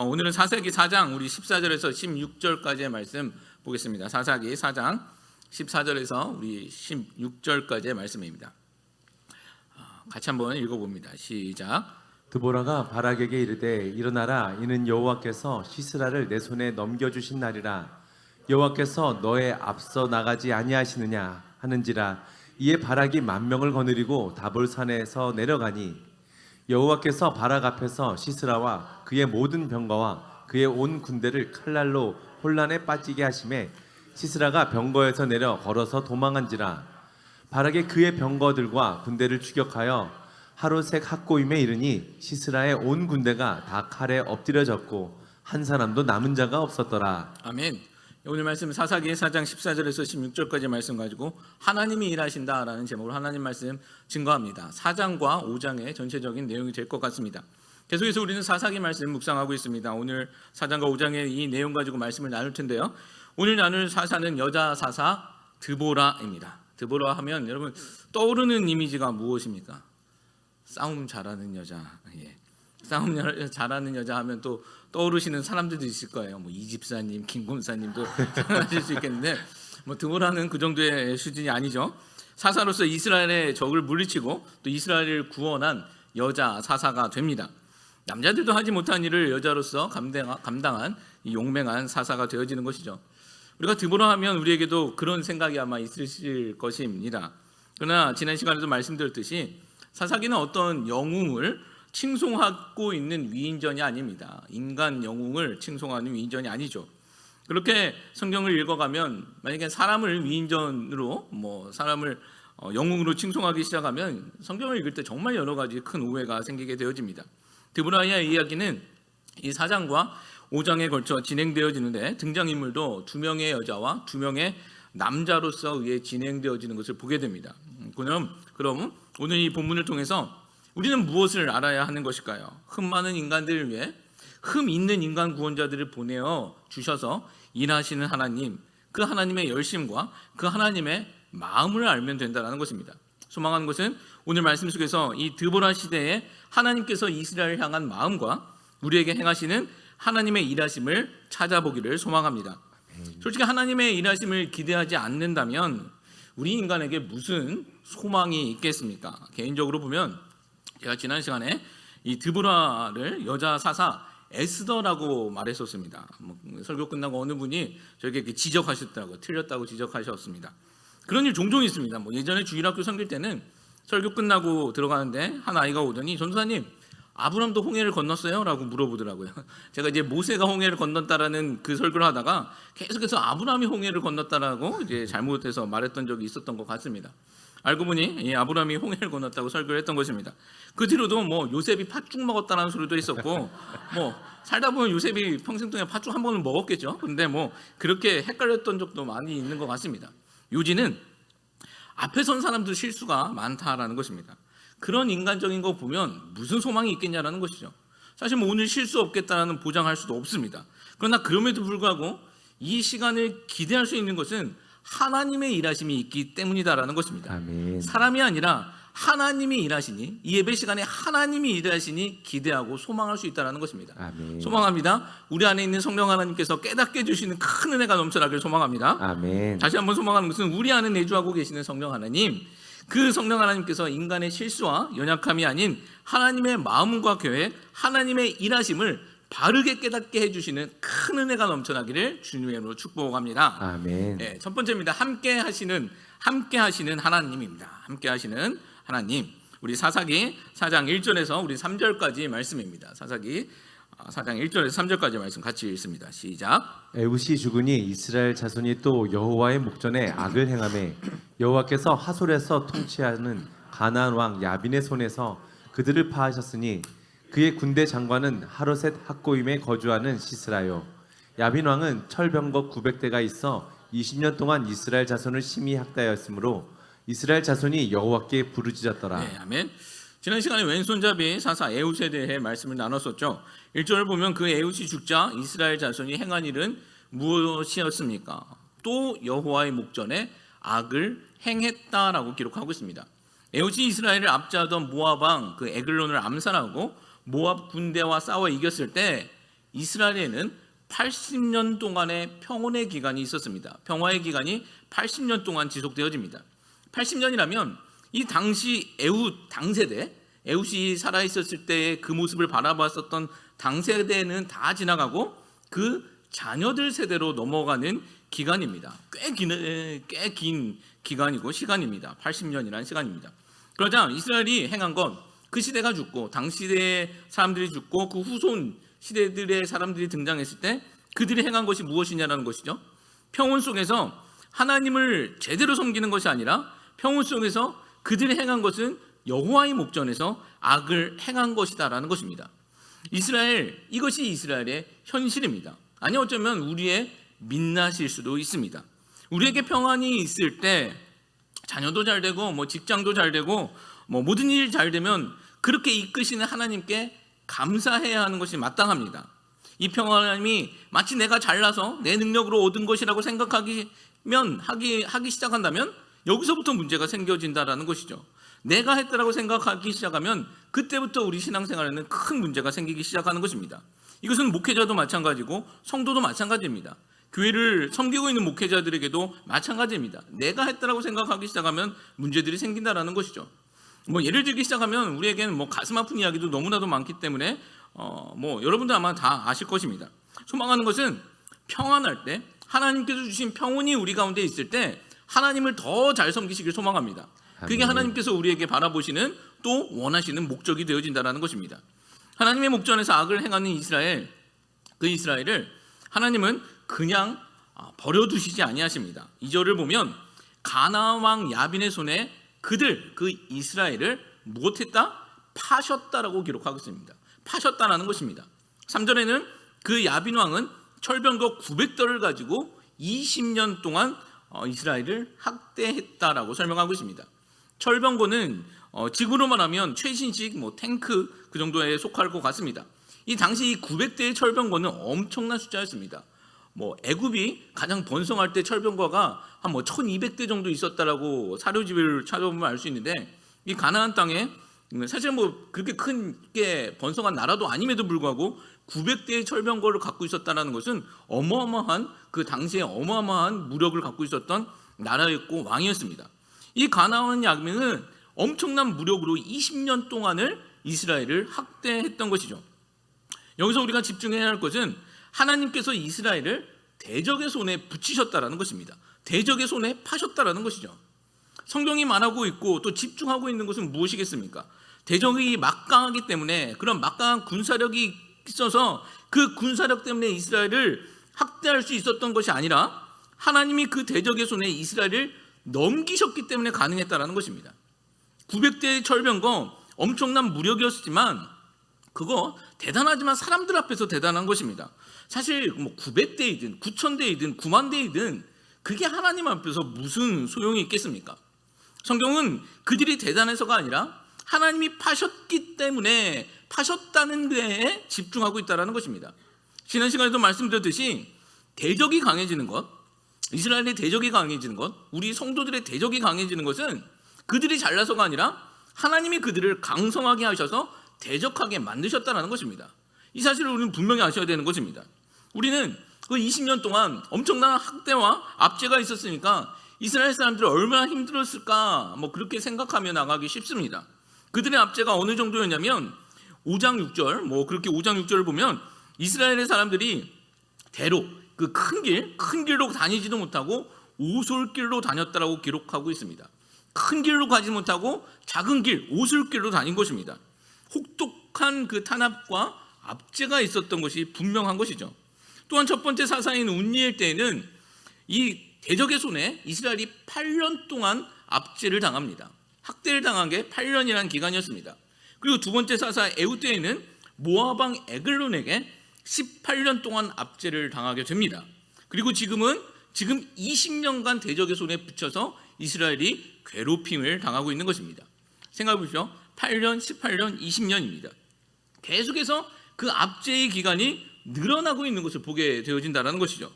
오늘은 사사기 4장 우리 14절에서 16절까지의 말씀 보겠습니다. 사사기 4장 14절에서 우리 16절까지의 말씀입니다. 같이 한번 읽어봅니다. 시작. 드보라가 바락에게 이르되 일어나라, 이는 여호와께서 시스라를 내 손에 넘겨주신 날이라. 여호와께서 너의 앞서 나가지 아니하시느냐 하는지라. 이에 바락이 10,000명을 거느리고 다볼산에서 내려가니 여호와께서 바락 앞에서 시스라와 그의 모든 병거와 그의 온 군대를 칼날로 혼란에 빠지게 하심에 시스라가 병거에서 내려 걸어서 도망한지라. 바락이 그의 병거들과 군대를 추격하여 하루색 학고임에 이르니 시스라의 온 군대가 다 칼에 엎드려졌고 한 사람도 남은 자가 없었더라. 아멘. 오늘 말씀 사사기 4장 14절에서 16절까지 말씀 가지고 하나님이 일하신다라는 제목으로 하나님 말씀 증거합니다. 4장과 5장의 전체적인 내용이 될 것 같습니다. 계속해서 우리는 사사기 말씀 묵상하고 있습니다. 오늘 4장과 5장의 이 내용 가지고 말씀을 나눌 텐데요. 오늘 나눌 사사는 여자 사사 드보라입니다. 드보라 하면 여러분 떠오르는 이미지가 무엇입니까? 싸움 잘하는 여자. 싸움 잘하는 여자 하면 또 떠오르시는 사람들도 있을 거예요. 뭐 이집사님, 김검사님도 생각하실 수 있겠는데 드보라는 그 정도의 수준이 아니죠. 사사로서 이스라엘의 적을 물리치고 또 이스라엘을 구원한 여자 사사가 됩니다. 남자들도 하지 못한 일을 여자로서 감당한 이 용맹한 사사가 되어지는 것이죠. 우리가 드보라 하면 우리에게도 그런 생각이 아마 있으실 것입니다. 그러나 지난 시간에도 말씀드렸듯이 사사기는 어떤 영웅을 칭송하고 있는 위인전이 아닙니다. 인간 영웅을 칭송하는 위인전이 아니죠. 그렇게 성경을 읽어가면 만약에 사람을 위인전으로 사람을 영웅으로 칭송하기 시작하면 성경을 읽을 때 정말 여러 가지 큰 오해가 생기게 되어집니다. 드보라의 이야기는 이 4장과 5장에 걸쳐 진행되어지는데 등장인물도 2명의 여자와 2명의 남자로서 의해 진행되어지는 것을 보게 됩니다. 그럼 오늘 이 본문을 통해서 우리는 무엇을 알아야 하는 것일까요? 흠 많은 인간들을 위해 흠 있는 인간 구원자들을 보내어 주셔서 일하시는 하나님, 그 하나님의 열심과 그 하나님의 마음을 알면 된다는 것입니다. 소망하는 것은 오늘 말씀 속에서 이 드보라 시대에 하나님께서 이스라엘을 향한 마음과 우리에게 행하시는 하나님의 일하심을 찾아보기를 소망합니다. 솔직히 하나님의 일하심을 기대하지 않는다면 우리 인간에게 무슨 소망이 있겠습니까? 개인적으로 보면 제가 지난 시간에 이 드보라를 여자 사사 에스더라고 말했었습니다. 설교 끝나고 어느 분이 저에게 지적하셨다고, 틀렸다고 지적하셨습니다. 그런 일 종종 있습니다. 예전에 주일학교 섬길 때는 설교 끝나고 들어가는데 한 아이가 오더니 전도사님, 아브람도 홍해를 건넜어요? 라고 물어보더라고요. 제가 이제 모세가 홍해를 건넜다라는 그 설교를 하다가 계속해서 아브람이 홍해를 건넜다라고 이제 잘못해서 말했던 적이 있었던 것 같습니다. 알고 보니 아브람이 홍해를 건넜다고 설교를 했던 것입니다. 그 뒤로도 요셉이 팥죽 먹었다는 소리도 있었고 살다 보면 요셉이 평생 동안 팥죽 한 번은 먹었겠죠. 근데 그렇게 헷갈렸던 적도 많이 있는 것 같습니다. 요지는 앞에 선 사람도 실수가 많다라는 것입니다. 그런 인간적인 거 보면 무슨 소망이 있겠냐라는 것이죠. 사실 오늘 실수 없겠다는 보장할 수도 없습니다. 그러나 그럼에도 불구하고 이 시간을 기대할 수 있는 것은 하나님의 일하심이 있기 때문이다라는 것입니다. 아멘. 사람이 아니라 하나님이 일하시니, 이 예배 시간에 하나님이 일하시니 기대하고 소망할 수 있다는 것입니다. 아멘. 소망합니다. 우리 안에 있는 성령 하나님께서 깨닫게 해주시는 큰 은혜가 넘쳐나길 소망합니다. 아멘. 다시 한번 소망하는 것은 우리 안에 내주하고 계시는 성령 하나님, 그 성령 하나님께서 인간의 실수와 연약함이 아닌 하나님의 마음과 계획, 하나님의 일하심을 바르게 깨닫게 해주시는 큰 은혜가 넘쳐나기를 주님의 이름으로 축복합니다. 아멘. 네, 첫 번째입니다. 함께 하시는 하나님입니다. 함께 하시는 하나님. 우리 사사기 4장 1절에서 우리 3절까지 말씀입니다. 사사기 4장 1절에서 3절까지 말씀 같이 읽습니다. 시작. 에훗이 죽으니 이스라엘 자손이 또 여호와의 목전에 악을 행하매 여호와께서 하솔에서 통치하는 가나안 왕 야빈의 손에서 그들을 파하셨으니 그의 군대 장관은 하로셋 학고임에 거주하는 시스라요. 야빈 왕은 철병거 900대가 있어 20년 동안 이스라엘 자손을 심히 학대하였으므로 이스라엘 자손이 여호와께 부르짖었더라. 네, 아멘. 지난 시간에 왼손잡이 사사 에훗에 대해 말씀을 나눴었죠. 1절을 보면 그 에훗이 죽자 이스라엘 자손이 행한 일은 무엇이었습니까? 또 여호와의 목전에 악을 행했다라고 기록하고 있습니다. 에훗이 이스라엘을 압제하던 모압 왕 그 에글론을 암살하고 모압 군대와 싸워 이겼을 때 이스라엘에는 80년 동안의 평온의 기간이 있었습니다. 평화의 기간이 80년 동안 지속되어집니다. 80년이라면 이 당시 에훗 당세대, 에훗이 살아있었을 때의 그 모습을 바라봤었던 당세대는 다 지나가고 그 자녀들 세대로 넘어가는 기간입니다. 꽤 긴 기간이고 시간입니다. 80년이라는 시간입니다. 그러자 이스라엘이 행한 건 그 시대가 죽고 당시대의 사람들이 죽고 그 후손 시대들의 사람들이 등장했을 때 그들이 행한 것이 무엇이냐라는 것이죠. 평온 속에서 하나님을 제대로 섬기는 것이 아니라 평온 속에서 그들이 행한 것은 여호와의 목전에서 악을 행한 것이다라는 것입니다. 이것이 이스라엘의 현실입니다. 아니 어쩌면 우리의 민낯일 수도 있습니다. 우리에게 평안이 있을 때 자녀도 잘 되고 직장도 잘 되고 모든 일이 잘 되면 그렇게 이끄시는 하나님께 감사해야 하는 것이 마땅합니다. 이 평안함이 마치 내가 잘나서 내 능력으로 얻은 것이라고 하기 시작한다면 여기서부터 문제가 생겨진다라는 것이죠. 내가 했다라고 생각하기 시작하면 그때부터 우리 신앙생활에는 큰 문제가 생기기 시작하는 것입니다. 이것은 목회자도 마찬가지고 성도도 마찬가지입니다. 교회를 섬기고 있는 목회자들에게도 마찬가지입니다. 내가 했다라고 생각하기 시작하면 문제들이 생긴다라는 것이죠. 예를 들기 시작하면 우리에게는 가슴 아픈 이야기도 너무나도 많기 때문에 여러분들 아마 다 아실 것입니다. 소망하는 것은 평안할 때 하나님께서 주신 평온이 우리 가운데 있을 때 하나님을 더 잘 섬기시길 소망합니다. 그게 하나님께서 우리에게 바라보시는 또 원하시는 목적이 되어진다는 것입니다. 하나님의 목전에서 악을 행하는 그 이스라엘을 하나님은 그냥 버려두시지 아니하십니다. 2절을 보면 가나안 왕 야빈의 손에 그 이스라엘을 무엇했다? 파셨다라고 기록하고 있습니다. 파셨다라는 것입니다. 3절에는 그 야빈 왕은 철병거 900덜을 가지고 20년 동안 이스라엘을 학대했다라고 설명하고 있습니다. 철병거는 지구로 말하면 최신식 탱크 그 정도에 속할 것 같습니다. 이 당시 이 900대의 철병거는 엄청난 숫자였습니다. 애굽이 가장 번성할 때 철병거가 한 1200대 정도 있었다라고 사료집을 찾아보면 알 수 있는데 이 가나안 땅에 사실 그렇게 크게 번성한 나라도 아님에도 불구하고 900대의 철병거를 갖고 있었다는 것은 어마어마한 그 당시에 어마어마한 무력을 갖고 있었던 나라였고 왕이었습니다. 이 가나안 야빈은 엄청난 무력으로 20년 동안을 이스라엘을 학대했던 것이죠. 여기서 우리가 집중해야 할 것은 하나님께서 이스라엘을 대적의 손에 붙이셨다라는 것입니다. 대적의 손에 파셨다라는 것이죠. 성경이 말하고 있고 또 집중하고 있는 것은 무엇이겠습니까? 대적이 막강하기 때문에 그런 막강한 군사력이 있어서 그 군사력 때문에 이스라엘을 학대할 수 있었던 것이 아니라 하나님이 그 대적의 손에 이스라엘을 넘기셨기 때문에 가능했다라는 것입니다. 900대의 철병거 엄청난 무력이었지만 그거 대단하지만 사람들 앞에서 대단한 것입니다. 사실 900대이든 9,000대이든 9만 대이든 그게 하나님 앞에서 무슨 소용이 있겠습니까? 성경은 그들이 대단해서가 아니라 하나님이 파셨기 때문에 파셨다는 데에 집중하고 있다는 것입니다. 지난 시간에도 말씀드렸듯이 대적이 강해지는 것, 이스라엘의 대적이 강해지는 것, 우리 성도들의 대적이 강해지는 것은 그들이 잘나서가 아니라 하나님이 그들을 강성하게 하셔서 대적하게 만드셨다는 것입니다. 이 사실을 우리는 분명히 아셔야 되는 것입니다. 우리는 그 20년 동안 엄청난 학대와 압제가 있었으니까 이스라엘 사람들이 얼마나 힘들었을까 그렇게 생각하며 나가기 쉽습니다. 그들의 압제가 어느 정도였냐면 5장 6절 그렇게 5장 6절을 보면 이스라엘의 사람들이 대로 그 큰 길로 다니지도 못하고 오솔길로 다녔다라고 기록하고 있습니다. 큰 길로 가지 못하고 작은 길 오솔길로 다닌 것입니다. 혹독한 그 탄압과 압제가 있었던 것이 분명한 것이죠. 또한 첫 번째 사사인 운니엘 때에는 이 대적의 손에 이스라엘이 8년 동안 압제를 당합니다. 학대를 당한 게 8년이라는 기간이었습니다. 그리고 두 번째 사사 에훗 때에는 모압왕 에글론에게 18년 동안 압제를 당하게 됩니다. 그리고 지금 20년간 대적의 손에 붙여서 이스라엘이 괴롭힘을 당하고 있는 것입니다. 생각해 보십시오. 8년, 18년, 20년입니다. 계속해서 그 압제의 기간이 늘어나고 있는 것을 보게 되어진다는 것이죠.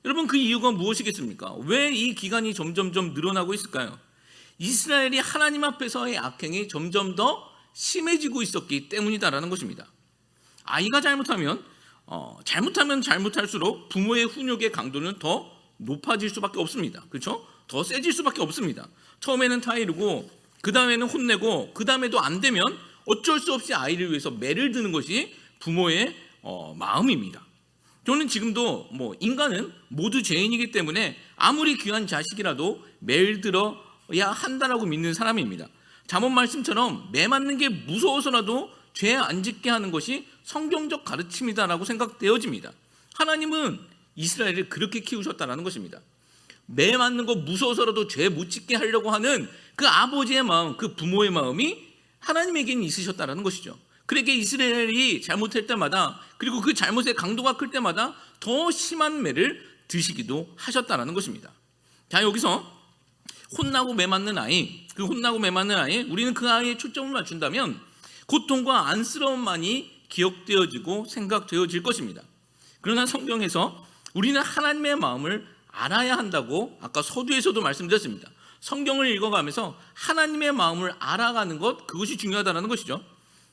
여러분, 그 이유가 무엇이겠습니까? 왜 이 기간이 점점점 늘어나고 있을까요? 이스라엘이 하나님 앞에서의 악행이 점점 더 심해지고 있었기 때문이다라는 것입니다. 아이가 잘못하면 잘못하면 잘못할수록 부모의 훈육의 강도는 더 높아질 수밖에 없습니다. 그렇죠? 더 세질 수밖에 없습니다. 처음에는 타이르고 그 다음에는 혼내고 그 다음에도 안 되면 어쩔 수 없이 아이를 위해서 매를 드는 것이 부모의 마음입니다. 저는 지금도 인간은 모두 죄인이기 때문에 아무리 귀한 자식이라도 매를 들어야 한다라고 믿는 사람입니다. 잠언 말씀처럼 매 맞는 게 무서워서라도 죄 안 짓게 하는 것이 성경적 가르침이다라고 생각되어집니다. 하나님은 이스라엘을 그렇게 키우셨다는 것입니다. 매 맞는 거 무서워서라도 죄 못 짓게 하려고 하는 그 아버지의 마음, 그 부모의 마음이 하나님에게는 있으셨다는 것이죠. 그러니까 이스라엘이 잘못할 때마다, 그리고 그 잘못의 강도가 클 때마다 더 심한 매를 드시기도 하셨다는 것입니다. 자, 여기서 혼나고 매 맞는 아이, 그 혼나고 매 맞는 아이, 우리는 그 아이에 초점을 맞춘다면 고통과 안쓰러움만이 기억되어지고 생각되어질 것입니다. 그러나 성경에서 우리는 하나님의 마음을 알아야 한다고 아까 서두에서도 말씀드렸습니다. 성경을 읽어가면서 하나님의 마음을 알아가는 것, 그것이 중요하다는 것이죠.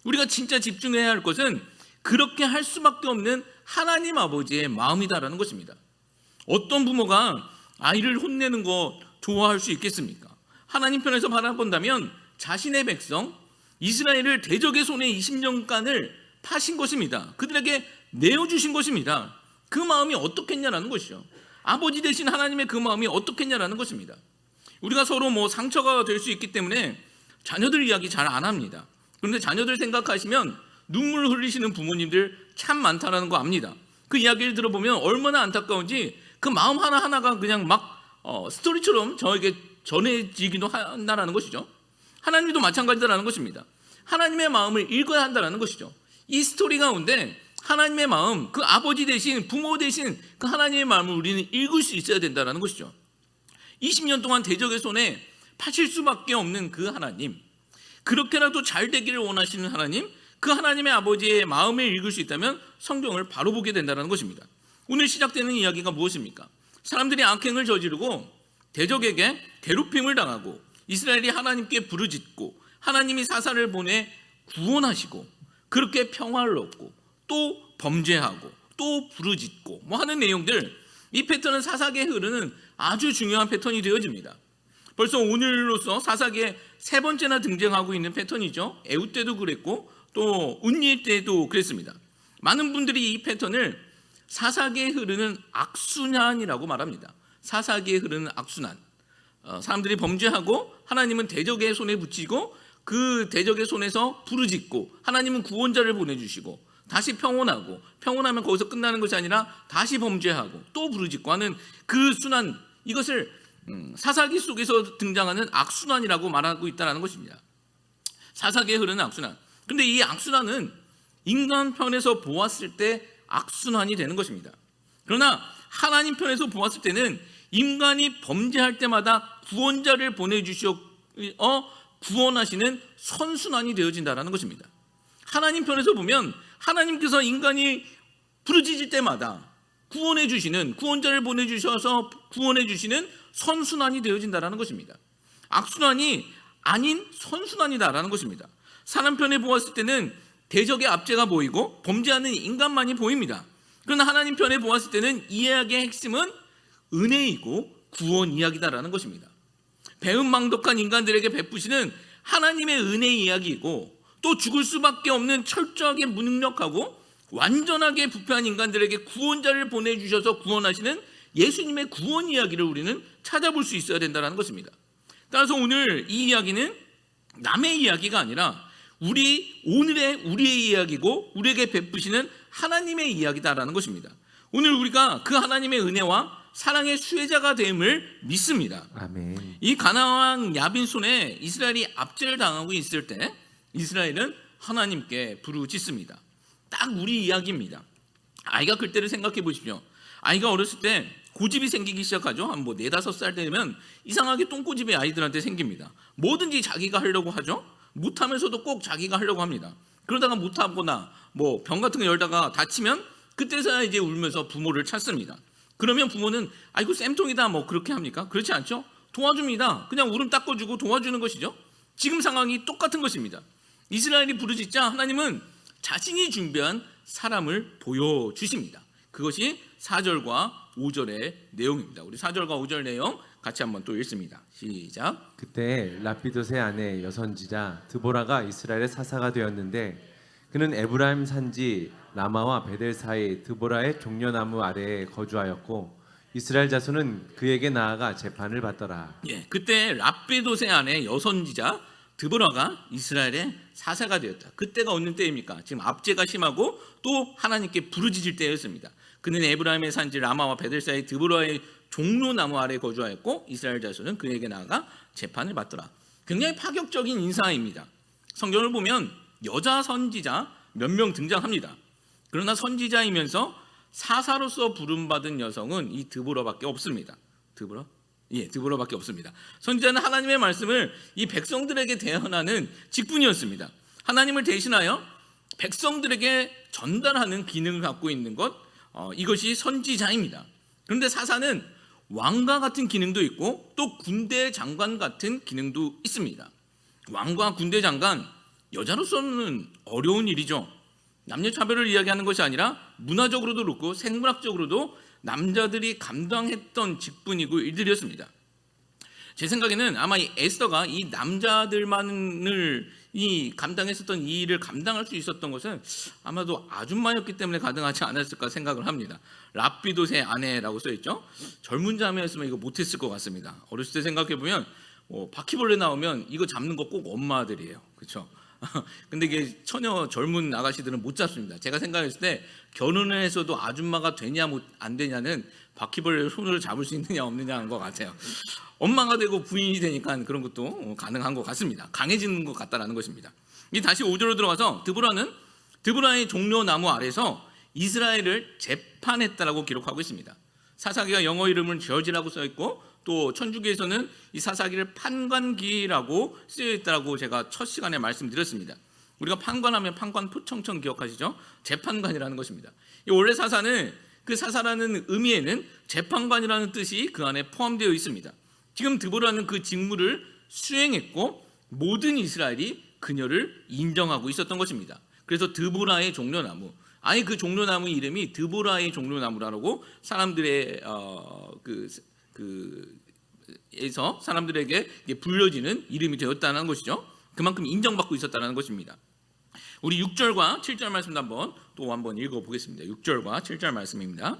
우리가 진짜 집중해야 할 것은 그렇게 할 수밖에 없는 하나님 아버지의 마음이다라는 것입니다. 어떤 부모가 아이를 혼내는 거 좋아할 수 있겠습니까? 하나님 편에서 바라본다면 자신의 백성 이스라엘을 대적의 손에 20년간을 파신 것입니다. 그들에게 내어주신 것입니다. 그 마음이 어떻겠냐라는 것이죠. 아버지 되신 하나님의 그 마음이 어떻겠냐라는 것입니다. 우리가 서로 상처가 될 수 있기 때문에 자녀들 이야기 잘 안 합니다. 그런데 자녀들 생각하시면 눈물 흘리시는 부모님들 참 많다라는 거 압니다. 그 이야기를 들어보면 얼마나 안타까운지 그 마음 하나하나가 그냥 스토리처럼 저에게 전해지기도 한다라는 것이죠. 하나님도 마찬가지다라는 것입니다. 하나님의 마음을 읽어야 한다라는 것이죠. 이 스토리 가운데 하나님의 마음, 그 아버지 대신 부모 대신 그 하나님의 마음을 우리는 읽을 수 있어야 된다는 것이죠. 20년 동안 대적의 손에 파실 수밖에 없는 그 하나님, 그렇게라도 잘 되기를 원하시는 하나님, 그 하나님의 아버지의 마음을 읽을 수 있다면 성경을 바로 보게 된다는 것입니다. 오늘 시작되는 이야기가 무엇입니까? 사람들이 악행을 저지르고 대적에게 괴롭힘을 당하고 이스라엘이 하나님께 부르짖고 하나님이 사사를 보내 구원하시고 그렇게 평화를 얻고 또 범죄하고 또 부르짖고 하는 내용들, 이 패턴은 사사기에 흐르는 아주 중요한 패턴이 되어집니다. 벌써 오늘로서 사사기에 세 번째나 등장하고 있는 패턴이죠. 에훗 때도 그랬고 또 운니 때도 그랬습니다. 많은 분들이 이 패턴을 사사기에 흐르는 악순환이라고 말합니다. 사사기에 흐르는 악순환. 사람들이 범죄하고 하나님은 대적의 손에 붙이고 그 대적의 손에서 부르짖고 하나님은 구원자를 보내주시고 다시 평온하고 평온하면 거기서 끝나는 것이 아니라 다시 범죄하고 또 부르짖고 하는 그 순환, 이것을 사사기 속에서 등장하는 악순환이라고 말하고 있다는 것입니다. 사사기에 흐르는 악순환. 근데 이 악순환은 인간 편에서 보았을 때 악순환이 되는 것입니다. 그러나 하나님 편에서 보았을 때는 인간이 범죄할 때마다 구원자를 보내주시어 구원하시는 선순환이 되어진다는 것입니다. 하나님 편에서 보면 하나님께서 인간이 부르짖을 때마다 구원해 주시는, 구원자를 보내주셔서 구원해 주시는 선순환이 되어진다는 것입니다. 악순환이 아닌 선순환이다라는 것입니다. 사람 편에 보았을 때는 대적의 압제가 보이고 범죄하는 인간만이 보입니다. 그러나 하나님 편에 보았을 때는 이 이야기의 핵심은 은혜이고 구원 이야기다라는 것입니다. 배은망덕한 인간들에게 베푸시는 하나님의 은혜 이야기이고 또 죽을 수밖에 없는 철저하게 무능력하고 완전하게 부패한 인간들에게 구원자를 보내주셔서 구원하시는 예수님의 구원 이야기를 우리는 찾아볼 수 있어야 된다는 것입니다. 따라서 오늘 이 이야기는 남의 이야기가 아니라 우리의 이야기고 우리에게 베푸시는 하나님의 이야기다라는 것입니다. 오늘 우리가 그 하나님의 은혜와 사랑의 수혜자가 됨을 믿습니다. 아멘. 이 가나안 야빈 손에 이스라엘이 압제를 당하고 있을 때 이스라엘은 하나님께 부르짖습니다. 딱 우리 이야기입니다. 아이가 클 때를 생각해 보십시오. 아이가 어렸을 때 고집이 생기기 시작하죠. 한 4-5살 되면 이상하게 똥고집이 아이들한테 생깁니다. 뭐든지 자기가 하려고 하죠. 못하면서도 꼭 자기가 하려고 합니다. 그러다가 못하거나 병 같은 거 열다가 다치면 그때서야 이제 울면서 부모를 찾습니다. 그러면 부모는 아이고 쌤통이다 그렇게 합니까? 그렇지 않죠? 도와줍니다. 그냥 울음 닦아주고 도와주는 것이죠. 지금 상황이 똑같은 것입니다. 이스라엘이 부르짖자 하나님은 자신이 준비한 사람을 보여주십니다. 그것이 4절과 5절의 내용입니다. 우리 4절과 5절 내용 같이 한번 또 읽습니다. 시작. 그때 라피도스의 아내 여선지자 드보라가 이스라엘의 사사가 되었는데 그는 에브라임 산지 라마와 베델 사이 드보라의 종려나무 아래에 거주하였고 이스라엘 자손은 그에게 나아가 재판을 받더라. 예, 그때 라피도스의 아내 여선지자 드보라가 이스라엘의 사사가 되었다. 그때가 어느 때입니까? 지금 압제가 심하고 또 하나님께 부르짖을 때였습니다. 그는 에브라임의 산지 라마와 베델 사이 드보라의 종려나무 아래에 거주하였고 이스라엘 자손은 그에게 나아가 재판을 받더라. 굉장히 파격적인 인사입니다. 성경을 보면 여자 선지자 몇 명 등장합니다. 그러나 선지자이면서 사사로서 부름받은 여성은 이 드보라밖에 없습니다. 드보라? 예, 드보라밖에 없습니다. 선지자는 하나님의 말씀을 이 백성들에게 대언하는 직분이었습니다. 하나님을 대신하여 백성들에게 전달하는 기능을 갖고 있는 것, 이것이 선지자입니다. 그런데 사사는 왕과 같은 기능도 있고 또 군대 장관 같은 기능도 있습니다. 왕과 군대 장관, 여자로서는 어려운 일이죠. 남녀 차별을 이야기하는 것이 아니라 문화적으로도 그렇고 생물학적으로도 남자들이 감당했던 직분이고 일들이었습니다. 제 생각에는 아마 이 에스더가 이 남자들만을 감당했었던 이 일을 감당할 수 있었던 것은 아마도 아줌마였기 때문에 가능하지 않았을까 생각을 합니다. 라피도스의 아내라고 써있죠. 젊은 자매였으면 이거 못했을 것 같습니다. 어렸을 때 생각해보면 바퀴벌레 나오면 이거 잡는 거 꼭 엄마들이에요. 그렇죠? 근데 이게 처녀 젊은 아가씨들은 못 잡습니다. 제가 생각했을 때 결혼을 해서도 아줌마가 되냐 안 되냐는 바퀴벌레 손으로 잡을 수 있느냐 없느냐 하는 것 같아요. 엄마가 되고 부인이 되니까 그런 것도 가능한 것 같습니다. 강해지는 것 같다라는 것입니다. 다시 5절로 들어가서 드보라의 종려나무 아래서 이스라엘을 재판했다라고 기록하고 있습니다. 사사기가 영어 이름은 저지라고 써있고 또 천주교에서는 이 사사기를 판관기라고 쓰여있다고 제가 첫 시간에 말씀드렸습니다. 우리가 판관하면 판관 포청청 기억하시죠? 재판관이라는 것입니다. 원래 사사는 그 사사라는 의미에는 재판관이라는 뜻이 그 안에 포함되어 있습니다. 지금 드보라는 그 직무를 수행했고 모든 이스라엘이 그녀를 인정하고 있었던 것입니다. 그래서 드보라의 종려나무, 아예 그 종려나무 이름이 드보라의 종려나무라고 사람들의 에서 사람들에게 불려지는 이름이 되었다는 것이죠. 그만큼 인정받고 있었다는 것입니다. 우리 6절과 7절 말씀도 한번 읽어보겠습니다. 6절과 7절 말씀입니다.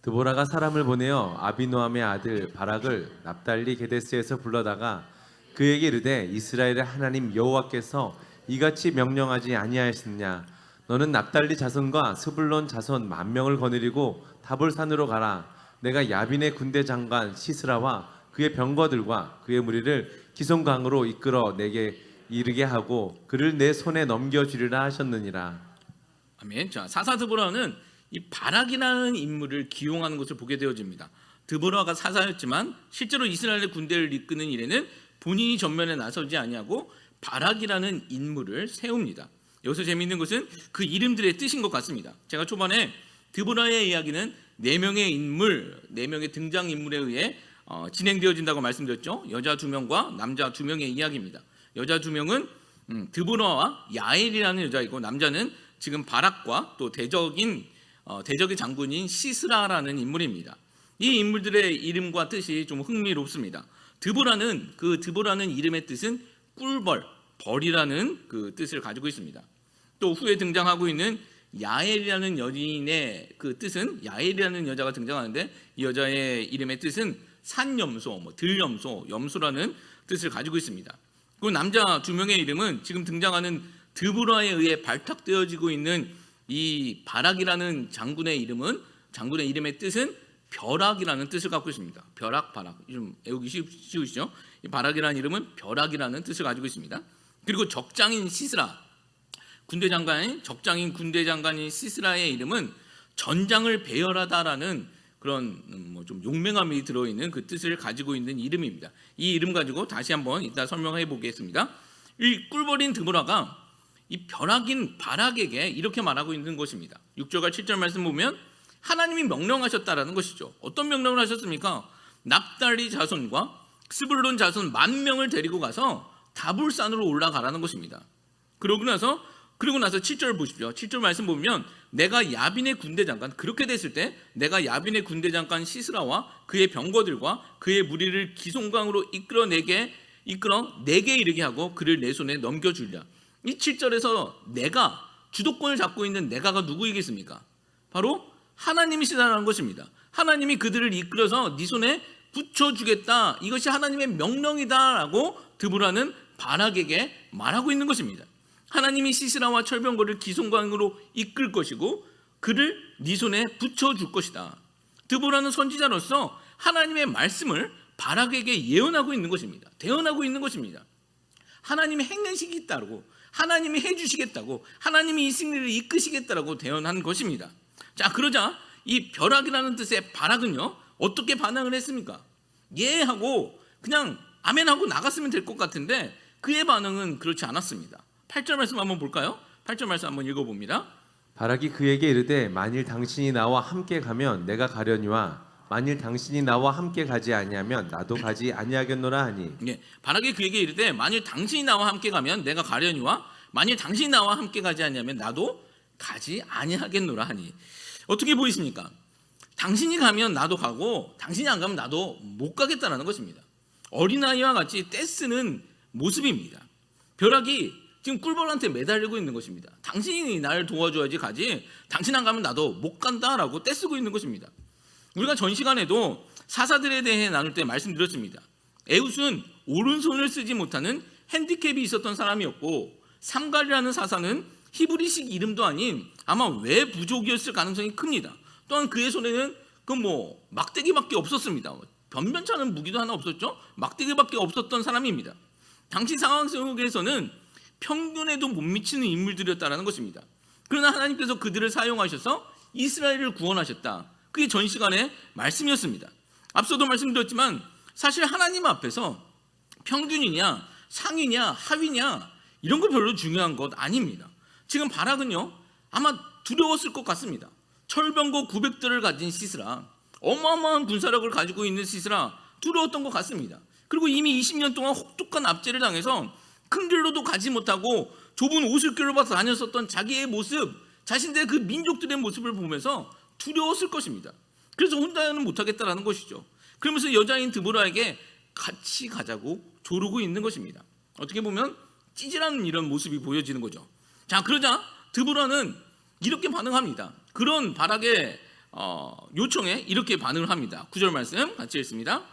드보라가 사람을 보내어 아비노함의 아들 바락을 납달리 게데스에서 불러다가 그에게 이르되 이스라엘의 하나님 여호와께서 이같이 명령하지 아니하였느냐 너는 납달리 자손과 스불론 자손 10,000명을 거느리고 다볼산으로 가라 내가 야빈의 군대 장관 시스라와 그의 병거들과 그의 무리를 기송강으로 이끌어 내게 이르게 하고 그를 내 손에 넘겨주리라 하셨느니라. 아멘. 자, 사사 드보라는 이 바락이라는 인물을 기용하는 것을 보게 되어집니다. 드보라가 사사였지만 실제로 이스라엘의 군대를 이끄는 일에는 본인이 전면에 나서지 아니하고 바락이라는 인물을 세웁니다. 여기서 재미있는 것은 그 이름들의 뜻인 것 같습니다. 제가 초반에 드보라의 이야기는 4명의 인물, 4명의 등장인물에 의해 진행되어진다고 말씀드렸죠. 여자 2명과 남자 2명의 이야기입니다. 여자 2명은 드보라와 야엘이라는 여자이고 남자는 지금 바락과 또 대적의 장군인 시스라라는 인물입니다. 이 인물들의 이름과 뜻이 좀 흥미롭습니다. 드보라는 이름의 뜻은 꿀벌, 벌이라는 그 뜻을 가지고 있습니다. 또 후에 등장하고 있는 야엘이라는 여인의 그 뜻은 야엘이라는 여자가 등장하는데 이 여자의 이름의 뜻은 산염소, 들염소, 염소라는 뜻을 가지고 있습니다. 그 남자 2명의 이름은 지금 등장하는 드보라에 의해 발탁되어지고 있는 이 바락이라는 장군의 이름의 뜻은 벼락이라는 뜻을 갖고 있습니다. 벼락, 바락. 좀 외우기 쉬우시죠? 이 바락이라는 이름은 벼락이라는 뜻을 가지고 있습니다. 그리고 적장인 시스라, 적장인 군대 장관인 시스라의 이름은 전장을 배열하다라는 그런 좀 용맹함이 들어있는 그 뜻을 가지고 있는 이름입니다. 이 이름 가지고 다시 한번 이따 설명해 보겠습니다. 이 꿀벌인 드보라가 이 벼락인 바락에게 이렇게 말하고 있는 것입니다. 6절과 7절 말씀 보면 하나님이 명령하셨다라는 것이죠. 어떤 명령을 하셨습니까? 납달리 자손과 스불론 자손 10,000명을 데리고 가서 다볼산으로 올라가라는 것입니다. 그러고 나서 7절 보십시오. 7절 말씀 보면 내가 야빈의 군대 장관, 그렇게 됐을 때 내가 야빈의 군대 장관 시스라와 그의 병거들과 그의 무리를 기송강으로 이끌어 내게 이르게 하고 그를 내 손에 넘겨주리라. 이 7절에서 내가, 주도권을 잡고 있는 내가가 누구이겠습니까? 바로 하나님이시다라는 것입니다. 하나님이 그들을 이끌어서 네 손에 붙여주겠다, 이것이 하나님의 명령이다라고 드보라는 바락에게 말하고 있는 것입니다. 하나님이 시스라와 철병거를 기송강으로 이끌 것이고 그를 네 손에 붙여줄 것이다. 드보라는 선지자로서 하나님의 말씀을 바락에게 예언하고 있는 것입니다. 대언하고 있는 것입니다. 하나님이 행하시겠다고, 하나님이 해주시겠다고, 하나님이 이 승리를 이끄시겠다라고 대언한 것입니다. 자, 그러자 이 벼락이라는 뜻의 바락은요, 어떻게 반응을 했습니까? 예 하고 그냥 아멘 하고 나갔으면 될 것 같은데 그의 반응은 그렇지 않았습니다. 8절 말씀 한번 볼까요? 8절 말씀 한번 읽어봅니다. 바락이 그에게 이르되 만일 당신이 나와 함께 가면 내가 가려니와 만일 당신이 나와 함께 가지 아니하면 나도 가지 아니하겠노라 하니. 예, 바락이 그에게 이르되 만일 당신이 나와 함께 가면 내가 가려니와 만일 당신이 나와 함께 가지 아니하면 나도 가지 아니하겠노라 하니. 어떻게 보이십니까? 당신이 가면 나도 가고 당신이 안 가면 나도 못 가겠다라는 것입니다. 어린아이와 같이 떼쓰는 모습입니다. 벼락이 지금 꿀벌한테 매달리고 있는 것입니다. 당신이 나를 도와줘야지 가지, 당신 안 가면 나도 못 간다라고 떼쓰고 있는 것입니다. 우리가 전 시간에도 사사들에 대해 나눌 때 말씀드렸습니다. 에웃은 오른손을 쓰지 못하는 핸디캡이 있었던 사람이었고, 삼갈이라는 사사는 히브리식 이름도 아닌 아마 외부족이었을 가능성이 큽니다. 또한 그의 손에는 막대기밖에 없었습니다. 변변찮은 무기도 하나 없었죠. 막대기밖에 없었던 사람입니다. 당시 상황 속에서는 평균에도 못 미치는 인물들이었다는 것입니다. 그러나 하나님께서 그들을 사용하셔서 이스라엘을 구원하셨다. 그게 전 시간의 말씀이었습니다. 앞서도 말씀드렸지만 사실 하나님 앞에서 평균이냐 상위냐 하위냐 이런 거 별로 중요한 것 아닙니다. 지금 바락은요 아마 두려웠을 것 같습니다. 철병거 900대를 가진 시스라, 어마어마한 군사력을 가지고 있는 시스라, 두려웠던 것 같습니다. 그리고 이미 20년 동안 혹독한 압제를 당해서 큰 길로도 가지 못하고 좁은 옷을 껴입어서 다녔었던 자기의 모습, 자신들의 그 민족들의 모습을 보면서 두려웠을 것입니다. 그래서 혼자는 못하겠다라는 것이죠. 그러면서 여자인 드보라에게 같이 가자고 조르고 있는 것입니다. 어떻게 보면 찌질한 이런 모습이 보여지는 거죠. 자, 그러자 드보라는 이렇게 반응합니다. 그런 바락의 요청에 이렇게 반응을 합니다. 9절 말씀 같이 읽습니다.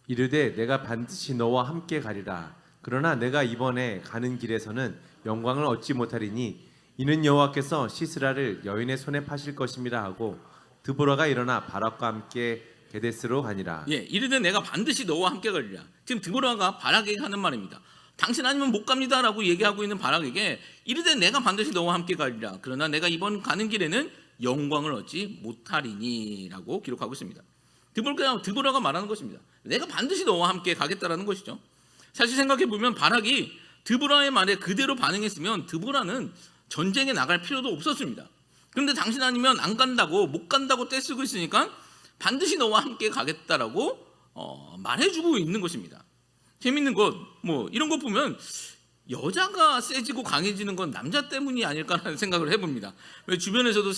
이르되 내가 반드시 너와 함께 가리라. 그러나 내가 이번에 가는 길에서는 영광을 얻지 못하리니 이는 여호와께서 시스라를 여인의 손에 파실 것임이라 하고 드보라가 일어나 바락과 함께 게데스로 가니라. 예, 이르되 내가 반드시 너와 함께 가리라. 지금 드보라가 바락에게 하는 말입니다. 당신 아니면 못 갑니다라고 얘기하고 있는 바락에게 이르되 내가 반드시 너와 함께 가리라. 그러나 내가 이번 가는 길에는 영광을 얻지 못하리니라고 기록하고 있습니다. 드보라가 말하는 것입니다. 내가 반드시 너와 함께 가겠다라는 것이죠. 사실 생각해 보면 바락이 드보라의 말에 그대로 반응했으면 드보라는 전쟁에 나갈 필요도 없었습니다. 그런데 당신 아니면 안 간다고, 못 간다고 떼쓰고 있으니까 반드시 너와 함께 가겠다라고 말해주고 있는 것입니다. 재밌는 것, 이런 거 보면 여자가 세지고 강해지는 건 남자 때문이 아닐까라는 생각을 해봅니다. 왜 주변에서도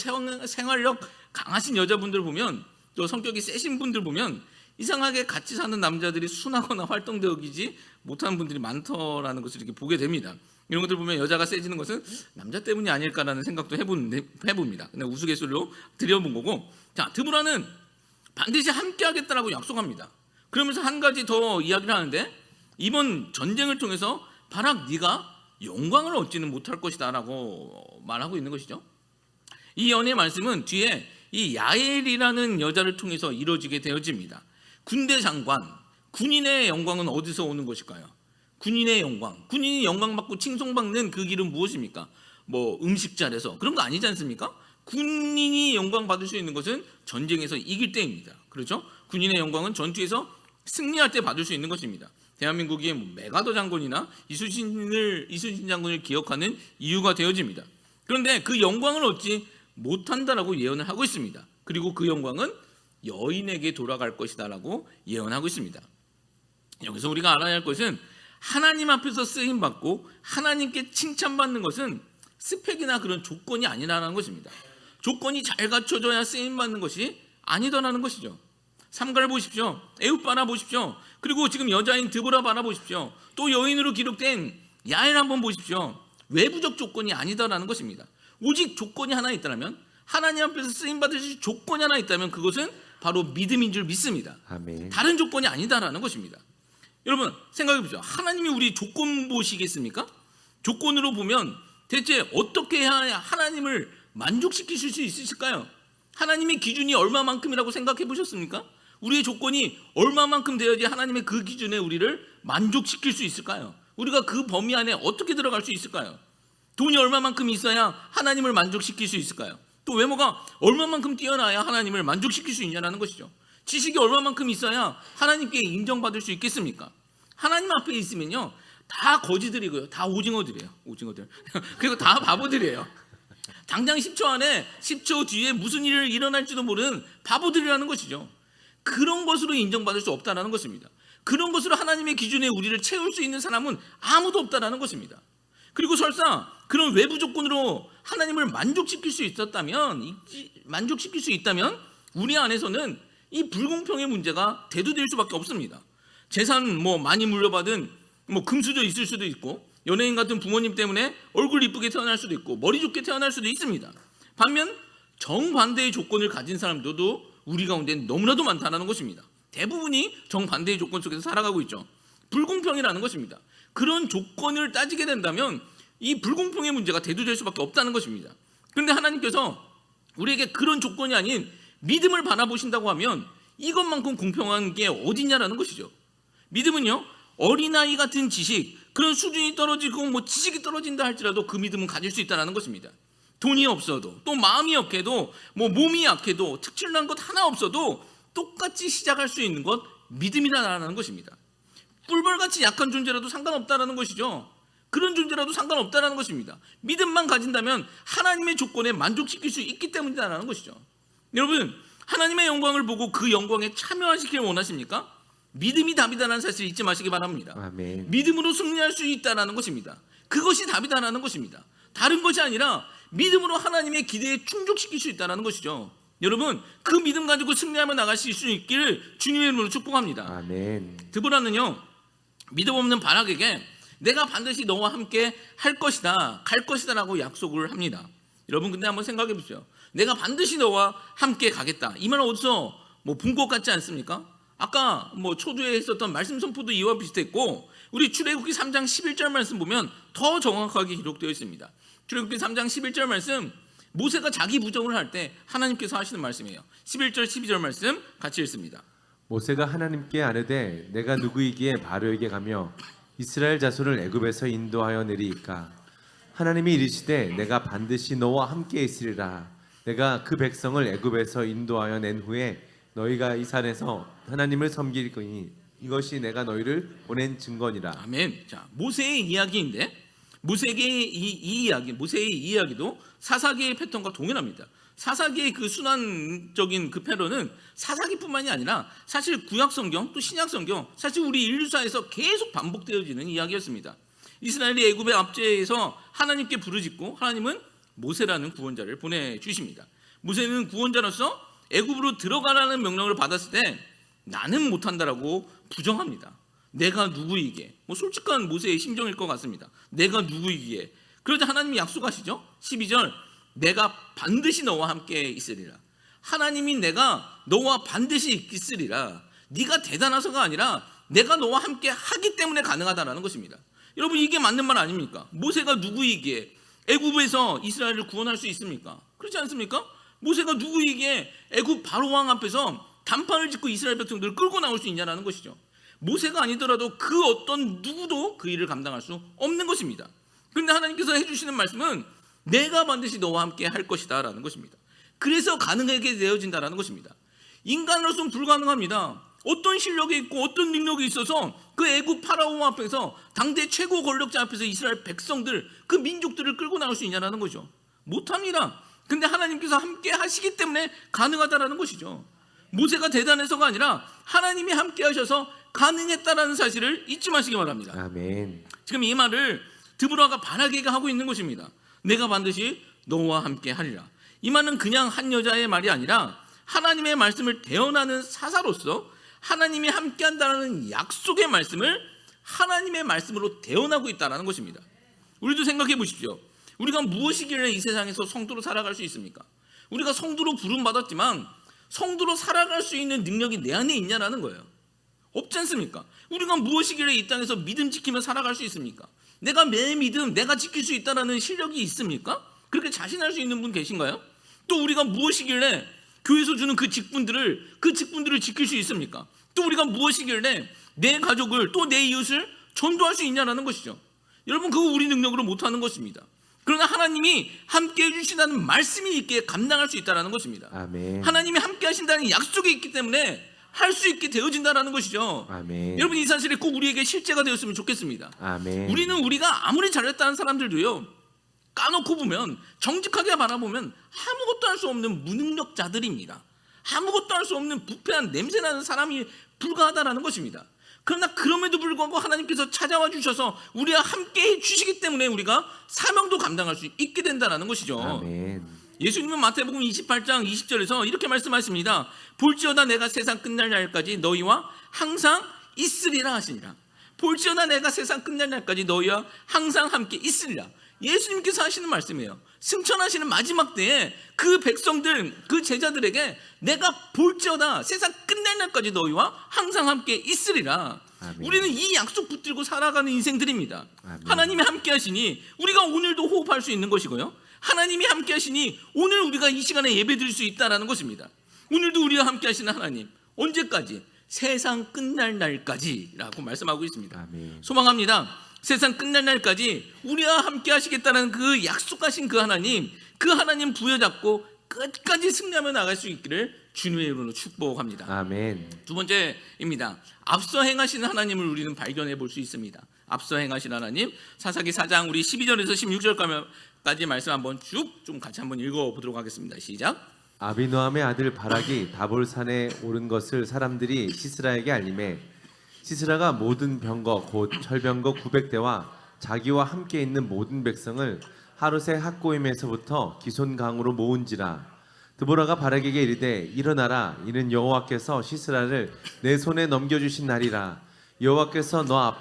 생활력 강하신 여자분들 보면, 또 성격이 세신 분들 보면 이상하게 같이 사는 남자들이 순하거나 활동적이지 못하는 분들이 많더라는 것을 이렇게 보게 됩니다. 이런 것들 보면 여자가 세지는 것은 남자 때문이 아닐까라는 생각도 해봅니다. 그냥 우스갯소리로 드려본 거고, 자, 드보라는 반드시 함께 하겠다라고 약속합니다. 그러면서 한 가지 더 이야기를 하는데, 이번 전쟁을 통해서 바락 네가 영광을 얻지는 못할 것이다라고 말하고 있는 것이죠. 이 연의 말씀은 뒤에 이 야엘이라는 여자를 통해서 이루어지게 되어집니다. 군대 장관, 군인의 영광은 어디서 오는 것일까요? 군인의 영광, 군인이 영광받고 칭송받는 그 길은 무엇입니까? 음식 잘해서 그런 거 아니지 않습니까? 군인이 영광 받을 수 있는 것은 전쟁에서 이길 때입니다. 그렇죠? 군인의 영광은 전투에서 승리할 때 받을 수 있는 것입니다. 대한민국이 메가더 장군이나 이순신 장군을 기억하는 이유가 되어집니다. 그런데 그 영광을 얻지 못한다라고 예언을 하고 있습니다. 그리고 그 영광은 여인에게 돌아갈 것이다라고 예언하고 있습니다. 여기서 우리가 알아야 할 것은 하나님 앞에서 쓰임 받고 하나님께 칭찬받는 것은 스펙이나 그런 조건이 아니라는 것입니다. 조건이 잘 갖춰져야 쓰임 받는 것이 아니더라는 것이죠. 삼가를 보십시오. 에훗 바라보십시오. 그리고 지금 여자인 드보라 바라보십시오. 또 여인으로 기록된 야엘 한번 보십시오. 외부적 조건이 아니다라는 것입니다. 오직 조건이 하나 있다면, 하나님 앞에서 쓰임 받으실 조건이 하나 있다면 그것은 바로 믿음인 줄 믿습니다. 아멘. 다른 조건이 아니다라는 것입니다. 여러분 생각해 보십시오. 하나님이 우리 조건 보시겠습니까? 조건으로 보면 대체 어떻게 해야 하나님을 만족시키실 수 있으실까요? 하나님의 기준이 얼마만큼이라고 생각해 보셨습니까? 우리의 조건이 얼마만큼 되어야지 하나님의 그 기준에 우리를 만족시킬 수 있을까요? 우리가 그 범위 안에 어떻게 들어갈 수 있을까요? 돈이 얼마만큼 있어야 하나님을 만족시킬 수 있을까요? 또 외모가 얼마만큼 뛰어나야 하나님을 만족시킬 수 있냐는 것이죠. 지식이 얼마만큼 있어야 하나님께 인정받을 수 있겠습니까? 하나님 앞에 있으면요 다 거지들이고요, 다 오징어들이에요. 오징어들 그리고 다 바보들이에요. 당장 10초 안에 10초 뒤에 무슨 일이 일어날지도 모르는 바보들이라는 것이죠. 그런 것으로 인정받을 수 없다는 것입니다. 그런 것으로 하나님의 기준에 우리를 채울 수 있는 사람은 아무도 없다는 것입니다. 그리고 설사 그런 외부 조건으로 하나님을 만족시킬 수 있다면 우리 안에서는 이 불공평의 문제가 대두될 수밖에 없습니다. 재산 많이 물려받은 금수저 있을 수도 있고, 연예인 같은 부모님 때문에 얼굴 이쁘게 태어날 수도 있고, 머리 좋게 태어날 수도 있습니다. 반면 정반대의 조건을 가진 사람들도 우리 가운데 너무나도 많다는 것입니다. 대부분이 정반대의 조건 속에서 살아가고 있죠. 불공평이라는 것입니다. 그런 조건을 따지게 된다면 이 불공평의 문제가 대두될 수밖에 없다는 것입니다. 그런데 하나님께서 우리에게 그런 조건이 아닌 믿음을 바라보신다고 하면 이것만큼 공평한 게 어디냐라는 것이죠. 믿음은요 어린아이 같은 지식, 그런 수준이 떨어지고 지식이 떨어진다 할지라도 그 믿음은 가질 수 있다는 것입니다. 돈이 없어도, 또 마음이 약해도, 몸이 약해도, 특출난 것 하나 없어도 똑같이 시작할 수 있는 것, 믿음이라는 것입니다. 꿀벌같이 약한 존재라도 상관없다는 것이죠. 그런 존재라도 상관없다는 것입니다. 믿음만 가진다면 하나님의 조건에 만족시킬 수 있기 때문이라는 것이죠. 여러분, 하나님의 영광을 보고 그 영광에 참여하시길 원하십니까? 믿음이 답이다라는 사실을 잊지 마시기 바랍니다. 아멘. 믿음으로 승리할 수 있다는 것입니다. 그것이 답이다라는 것입니다. 다른 것이 아니라 믿음으로 하나님의 기대에 충족시킬 수 있다는 것이죠. 여러분, 그 믿음 가지고 승리하며 나가실 수 있기를 주님의 이름으로 축복합니다. 아멘. 드보라는요 믿음 없는 바락에게 내가 반드시 너와 함께 할 것이다, 갈 것이다 라고 약속을 합니다. 여러분 근데 한번 생각해 보세요. 내가 반드시 너와 함께 가겠다, 이 말은 어디서 본 것 같지 않습니까? 아까 초두에 했었던 말씀 선포도 이와 비슷했고, 우리 출애굽기 3장 11절 말씀 보면 더 정확하게 기록되어 있습니다. 출애굽기 3장 11절 말씀, 모세가 자기 부정을 할 때 하나님께서 하시는 말씀이에요. 11절 12절 말씀 같이 읽습니다. 모세가 하나님께 아뢰되 내가 누구이기에 바로에게 가며 이스라엘 자손을 애굽에서 인도하여 내리이까? 하나님이 이르시되 내가 반드시 너와 함께 있으리라. 내가 그 백성을 애굽에서 인도하여 낸 후에 너희가 이 산에서 하나님을 섬길 거니 이것이 내가 너희를 보낸 증거니라. 아멘. 자, 모세의 이야기인데 모세의 모세의 이야기도 사사기의 패턴과 동일합니다. 사사기의 그 순환적인 그 패러는 사사기뿐만이 아니라 사실 구약성경 또 신약성경, 사실 우리 인류사에서 계속 반복되어지는 이야기였습니다. 이스라엘이 애굽의 압제에서 하나님께 부르짖고 하나님은 모세라는 구원자를 보내주십니다. 모세는 구원자로서 애굽으로 들어가라는 명령을 받았을 때 나는 못한다라고 부정합니다. 내가 누구이기에, 솔직한 모세의 심정일 것 같습니다. 내가 누구이기에. 그러자 하나님이 약속하시죠. 12절, 내가 반드시 너와 함께 있으리라. 하나님이 내가 너와 반드시 있으리라. 네가 대단해서가 아니라 내가 너와 함께 하기 때문에 가능하다는 것입니다. 여러분, 이게 맞는 말 아닙니까? 모세가 누구이기에 애굽에서 이스라엘을 구원할 수 있습니까? 그렇지 않습니까? 모세가 누구이기에 애굽 바로왕 앞에서 단판을 짓고 이스라엘 백성들을 끌고 나올 수 있냐는 것이죠. 모세가 아니더라도 그 어떤 누구도 그 일을 감당할 수 없는 것입니다. 그런데 하나님께서 해주시는 말씀은 내가 반드시 너와 함께 할 것이다 라는 것입니다. 그래서 가능하게 되어진다라는 것입니다. 인간으로서는 불가능합니다. 어떤 실력이 있고 어떤 능력이 있어서 그 애굽 파라오 앞에서 당대 최고 권력자 앞에서 이스라엘 백성들, 그 민족들을 끌고 나올 수 있냐는 거죠. 못합니다. 근데 하나님께서 함께 하시기 때문에 가능하다라는 것이죠. 모세가 대단해서가 아니라 하나님이 함께 하셔서 가능했다라는 사실을 잊지 마시기 바랍니다. 아멘. 지금 이 말을 드보라가 바라게가 하고 있는 것입니다. 내가 반드시 너와 함께 하리라. 이 말은 그냥 한 여자의 말이 아니라 하나님의 말씀을 대언하는 사사로서 하나님이 함께한다는 약속의 말씀을 하나님의 말씀으로 대언하고 있다는 것입니다. 우리도 생각해 보십시오. 우리가 무엇이길래 이 세상에서 성도로 살아갈 수 있습니까? 우리가 성도로 부름받았지만 성도로 살아갈 수 있는 능력이 내 안에 있냐라는 거예요. 없지 않습니까? 우리가 무엇이길래 이 땅에서 믿음 지키며 살아갈 수 있습니까? 내가 내 믿음 내가 지킬 수 있다는 실력이 있습니까? 그렇게 자신할 수 있는 분 계신가요? 또 우리가 무엇이길래 교회에서 주는 그 직분들을 지킬 수 있습니까? 또 우리가 무엇이길래 내 가족을 또 내 이웃을 전도할 수 있냐라는 것이죠. 여러분, 그거 우리 능력으로 못하는 것입니다. 그러나 하나님이 함께 해주신다는 말씀이 있기에 감당할 수 있다는 것입니다. 아멘. 하나님이 함께 하신다는 약속이 있기 때문에 할 수 있게 되어진다는 것이죠. 아멘. 여러분, 이 사실이 꼭 우리에게 실제가 되었으면 좋겠습니다. 아멘. 우리가 아무리 잘했다는 사람들도요, 까놓고 보면, 정직하게 바라보면 아무것도 할 수 없는 무능력자들입니다. 아무것도 할 수 없는 부패한 냄새나는 사람이 불과하다는 것입니다. 그러나 그럼에도 불구하고 하나님께서 찾아와 주셔서 우리와 함께 해주시기 때문에 우리가 사명도 감당할 수 있게 된다는 것이죠. 아멘. 예수님은 마태복음 28장 20절에서 이렇게 말씀하십니다. 볼지어다 내가 세상 끝날 날까지 너희와 항상 있으리라 하시니라. 볼지어다 내가 세상 끝날 날까지 너희와 항상 함께 있으리라. 예수님께서 하시는 말씀이에요. 승천하시는 마지막 때에 그 백성들, 그 제자들에게 내가 볼지어다 세상 끝날 날까지 너희와 항상 함께 있으리라. 아멘. 우리는 이 약속 붙들고 살아가는 인생들입니다. 아멘. 하나님이 함께 하시니 우리가 오늘도 호흡할 수 있는 것이고요, 하나님이 함께 하시니 오늘 우리가 이 시간에 예배 드릴 수 있다는 것입니다. 오늘도 우리와 함께 하시는 하나님, 언제까지? 세상 끝날 날까지라고 말씀하고 있습니다. 아멘. 소망합니다. 세상 끝날 날까지 우리와 함께 하시겠다는 그 약속하신 그 하나님 부여잡고 끝까지 승리하며 나갈 수 있기를 주님의 이름으로 축복합니다. 아멘. 두 번째입니다. 앞서 행하시는 하나님을 우리는 발견해 볼 수 있습니다. 앞서 행하신 하나님, 사사기 4장 우리 12절에서 16절까지 말씀 한번 쭉 좀 같이 한번 읽어보도록 하겠습니다. 시작. 아비노함의 아들 바락이 다볼산에 오른 것을 사람들이 시스라에게 알림해 시스라가 모든 병거 곧 철병거 900대와 자기와 함께 있는 모든 백성을 하룻의 학고임에서부터 기손강으로 모은지라. 드보라가 바락에게 이르되 일어나라, 이는 여호와께서 시스라를 내 손에 넘겨주신 날이라. 여호와께서 너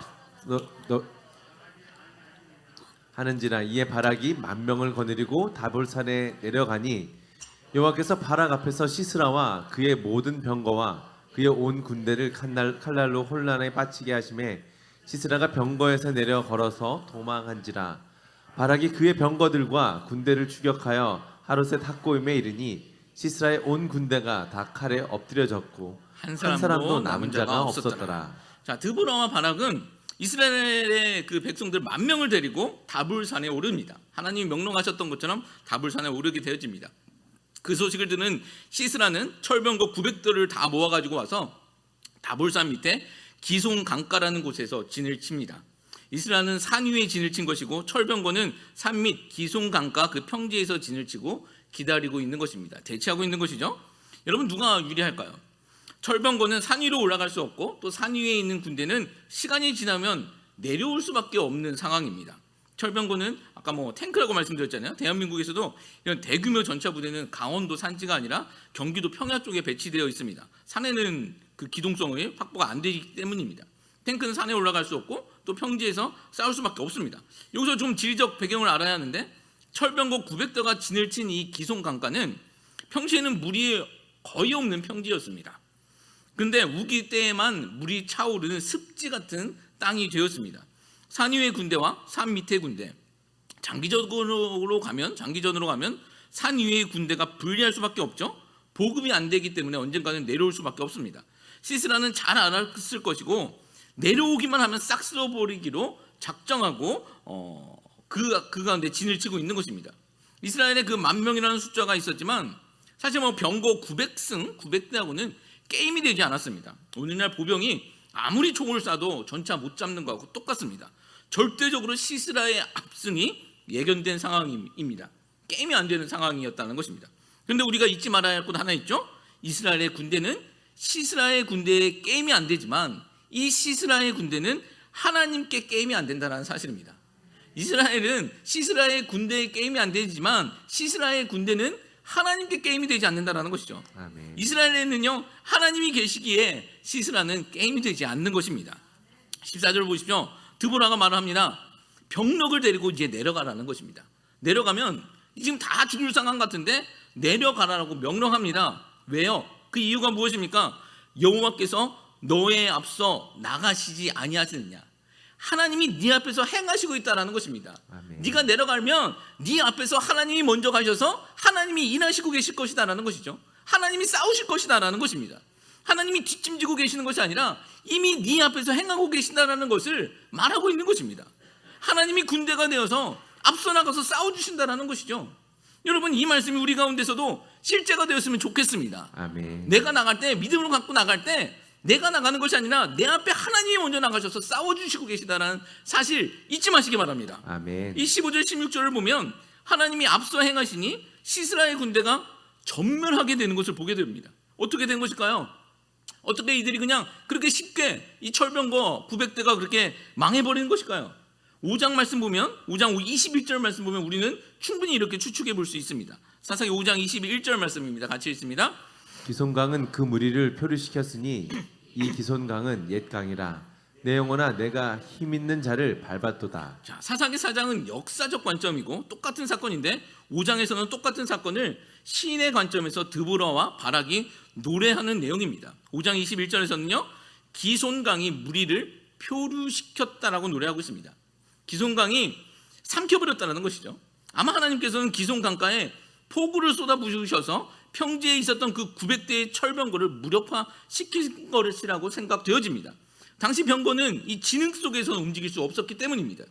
하는지라. 이에 바락이 10,000명을 거느리고 다볼산에 내려가니 여호와께서 바락 앞에서 시스라와 그의 모든 병거와 그의 온 군대를 칼날로 혼란에 빠지게 하심에 시스라가 병거에서 내려 걸어서 도망한지라. 바락이 그의 병거들과 군대를 추격하여 하루셋 학고임에 이르니 시스라의 온 군대가 다 칼에 엎드려졌고 한 사람도 남은 자가 없었더라. 자, 드보라와 바락은 이스라엘의 그 백성들 10,000명을 데리고 다볼산에 오릅니다. 하나님이 명령하셨던 것처럼 다볼산에 오르게 되어집니다. 그 소식을 듣는 시스라는 철병거 900대를 다 모아가지고 와서 다볼산 밑에 기손 강가라는 곳에서 진을 칩니다. 이스라엘은 산 위에 진을 친 것이고 철병거는 산 밑 기손 강가 그 평지에서 진을 치고 기다리고 있는 것입니다. 대치하고 있는 것이죠. 여러분, 누가 유리할까요? 철병거는 산 위로 올라갈 수 없고 또 산 위에 있는 군대는 시간이 지나면 내려올 수밖에 없는 상황입니다. 철병거는 아까 탱크라고 말씀드렸잖아요. 대한민국에서도 이런 대규모 전차 부대는 강원도 산지가 아니라 경기도 평야 쪽에 배치되어 있습니다. 산에는 그 기동성이 확보가 안 되기 때문입니다. 탱크는 산에 올라갈 수 없고 또 평지에서 싸울 수밖에 없습니다. 여기서 좀 지리적 배경을 알아야 하는데, 철병거 900대가 진을 친 이 기손 강가는 평시에는 물이 거의 없는 평지였습니다. 그런데 우기 때에만 물이 차오르는 습지 같은 땅이 되었습니다. 산 위의 군대와 산 밑의 군대, 장기전으로 가면 산 위의 군대가 불리할 수밖에 없죠. 보급이 안 되기 때문에 언젠가는 내려올 수밖에 없습니다. 시스라는 잘 알았을 것이고 내려오기만 하면 싹 쓸어버리기로 작정하고 그 가운데 진을 치고 있는 것입니다. 이스라엘에 그 10,000명이라는 숫자가 있었지만 사실 병거 900승 900대하고는 게임이 되지 않았습니다. 오늘날 보병이 아무리 총을 쏴도 전차 못 잡는 거하고 똑같습니다. 절대적으로 시스라의 압승이 예견된 상황입니다. 게임이 안 되는 상황이었다는 것입니다. 그런데 우리가 잊지 말아야 할 것 하나 있죠. 이스라엘의 군대는 시스라의 시스라의 게임이 안 되지만 이 시스라의 군대는 하나님께 게임이 안 된다는 사실입니다. 이스라엘은 시스라의 군대의 게임이 안 되지만 시스라의 군대는 하나님께 게임이 되지 않는다라는 것이죠. 아멘. 이스라엘에는요 하나님이 계시기에 시스라는 게임이 되지 않는 것입니다. 14절 보십시오. 드보라가 말을 합니다. 병력을 데리고 이제 내려가라는 것입니다. 내려가면 지금 다 죽을 상황 같은데 내려가라고 명령합니다. 왜요? 그 이유가 무엇입니까? 여호와께서 너의 앞서 나가시지 아니하시느냐. 하나님이 네 앞에서 행하시고 있다라는 것입니다. 아멘. 네가 내려가면 네 앞에서 하나님이 먼저 가셔서 하나님이 일하시고 계실 것이다라는 것이죠. 하나님이 싸우실 것이다라는 것입니다. 하나님이 뒷짐지고 계시는 것이 아니라 이미 네 앞에서 행하고 계신다라는 것을 말하고 있는 것입니다. 하나님이 군대가 되어서 앞서 나가서 싸워주신다라는 것이죠. 여러분 이 말씀이 우리 가운데서도 실제가 되었으면 좋겠습니다. 아멘. 내가 나갈 때 믿음으로 갖고 나갈 때 내가 나가는 것이 아니라 내 앞에 하나님이 먼저 나가셔서 싸워주시고 계시다는 사실 잊지 마시기 바랍니다. 아멘. 이 15절 16절을 보면 하나님이 앞서 행하시니 시스라의 군대가 전멸하게 되는 것을 보게 됩니다. 어떻게 된 것일까요? 어떻게 이들이 그냥 그렇게 쉽게 이 철병거 900대가 그렇게 망해버리는 것일까요? 5장 말씀 보면 5장 21절 말씀 보면 우리는 충분히 이렇게 추측해 볼 수 있습니다. 사사기 5장 21절 말씀입니다. 같이 읽습니다. 기손강은 그 무리를 표류시켰으니 이 기손강은 옛 강이라 내 영혼아 내가 힘 있는 자를 밟았도다. 자, 사사기 4장은 역사적 관점이고 똑같은 사건인데 5장에서는 똑같은 사건을 시인의 관점에서 드보라와 바락이 노래하는 내용입니다. 5장 21절에서는요 기손강이 무리를 표류시켰다라고 노래하고 있습니다. 기손강이 삼켜버렸다는 것이죠. 아마 하나님께서는 기손강가에 폭우를 쏟아부으셔서 평지에 있었던 그 900대의 철병거를 무력화시킨 것이라고 생각되어집니다. 당시 병거는 이 진흙 속에서 움직일 수 없었기 때문입니다.